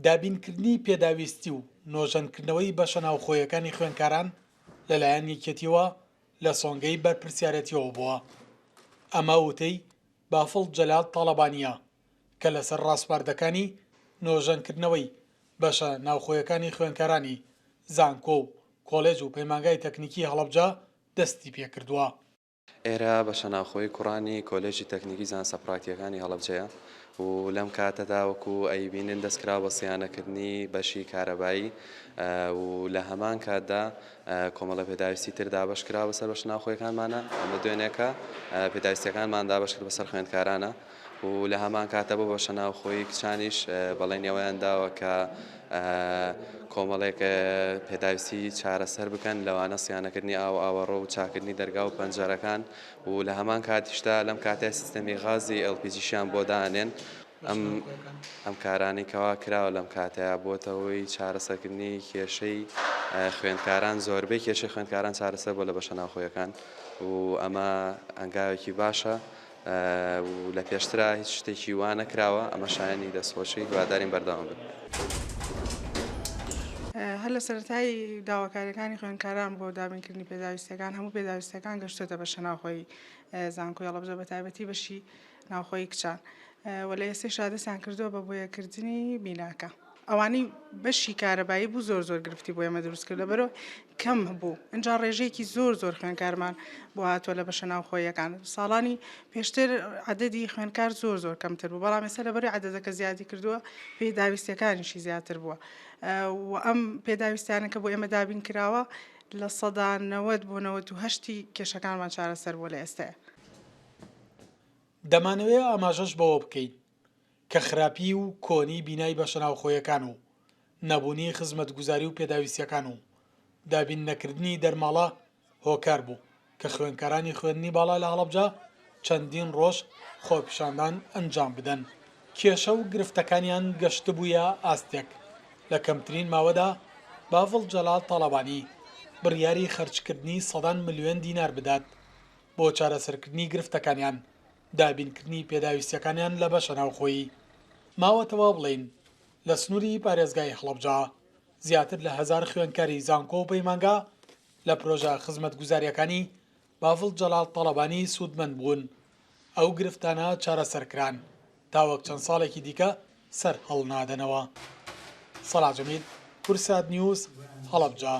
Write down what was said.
دابینکردنی پێداویستی و نۆژەنکردنەوەی بەشە ناوخۆیەکانی خوێندکاران لەلایەن یەکێتیەوە لە سۆنگەی بەرپرسیارەتیەوە بووە. ئەمە وتەی بافڵ جەلال تاڵەبانیە کە لەسەر ڕاستپاردەکانی نۆژەنکردنەوەی بەشە ناوخۆیەکانی خوێندکارانی زانکۆ و کۆلێج و پەیمانگای تەکنیکی هەڵەبجە دەستی پێکردووە. ئێرە بەشە ناوخۆی کوڕانی کۆلێژی تەکنیکی زانسە پراکتیەکانی هەڵەبجەیە و لەم کاتەدا وەکو ئەیبینن دەستکرا بە سیانەکردنی بەشی کارەبایی و لە هەمان کاتدا کۆمەڵە پێداویستی تر دابەشکرا بەسەر بەشە ناوخۆیەکانمانە. ئەمە دوێنێکە پێداویستیەکانمان دابەشکرد بەسەر خوێندکارانە و لە هەمان کاتە بۆ بەشە ناوخۆی کچانیش بەڵێنەوەیان داوە کە کۆمەڵێک پێداویستی چارەسەر بکەن لەوانە سیانەکردنی ئاوەڕۆ و چاکردنی دەرگا و پەنجەرەکان و لە هەمان کاتیشدا لەم کاتێ سیستەمی غازی LPG-شیان بۆ دانێن. ئەم کارانی کەوا کراوە لەم کاتەیە بۆتەوەی چارەسەرکردنی کێشەی خوێندکاران، زۆربەی کێشەی خوێندکاران چارەسەر بۆ لە بەشە ناوخۆیەکان و ئەمە ئەنگاوێکی باشە و لە پێشترا هیچ شتێکی وان نەکراوە. ئەمە شایانی دەستخۆشی هیوادارین بەردەوام بن. هەر لە سەرەتای داواکاریەکانی خوێندکاران بۆ دابینکردنی پێداویستەکان هەموو پێداویستەکان گەشتێتە بەشە ناوخۆی زانکۆی هەڵەبجە بە تایبەتی بەشی ناوخۆی کچان و لە ئێستێشا دەستیان کردووە بە بۆیەکردنی بیناکە. ئەوانەی بەشی کارەبایی بوو زۆر گرفتی بۆ ئێمە دروست کردە بەرەوە کەم هەبوو. ئەنجا ڕێژەیەکی زۆر خوێندکارمان بۆ هاتووە لە بەشە ناوخۆیەکان. ساڵانی پێشتر عەدەدی خوێندکار زۆر کەمتر بوو، بەڵام ئێستا لەبەری عەدەدەکە زیادی کردووە پێداویستەکانیشی زیاتر بووە و ئەم پێداویستیانە کە بۆ ئێمە دابین کراوە لە سەدا 90 بۆ 98 کێشەکانمان چارەسەر بووە لە ئێستاە. دەمانەوێت ئاماژەش بەوە بکەین کە خراپی و کۆنی بینای بەشە ناوخۆیەکان و نەبوونی خزمەتگوزاری و پێداویستیەکان و دابین نەکردنی دەرماڵە هۆکار بوو کە خوێندکارانی خوێندنی باڵا لە هەڵەبجە چەندین ڕۆژ خۆپیشاندان ئەنجام بدەن. کێشە و گرفتەکانیان گەشت بوویە ئاستێک. لە کەمترین ماوەدا بافڵ جەلال تاڵەبانی بڕیاری خەرجکردنی سەدان ملیۆن دینار بدات بۆ چارەسەرکردنی گرفتەکانیان، دابینکردنی پێداویستیەکانیان لە بەشە ناوخۆیی. ماوەتەوە بڵێن لە سنووری پارێزگای هەڵەبجە زیاتر لە 1000 خوێندکاری زانکۆ و پەیمانگا لە پرۆژە خزمەتگوزاریەکانی بافڵ جەلال تاڵەبانی سوودمەند بوون. ئەو گرفتانە چارەسەرکران تاوەک چەند ساڵێکی دیکە سەر هەڵنادەنەوە. سەلاح جەمیل، کورسات نیوز، هەڵەبجە.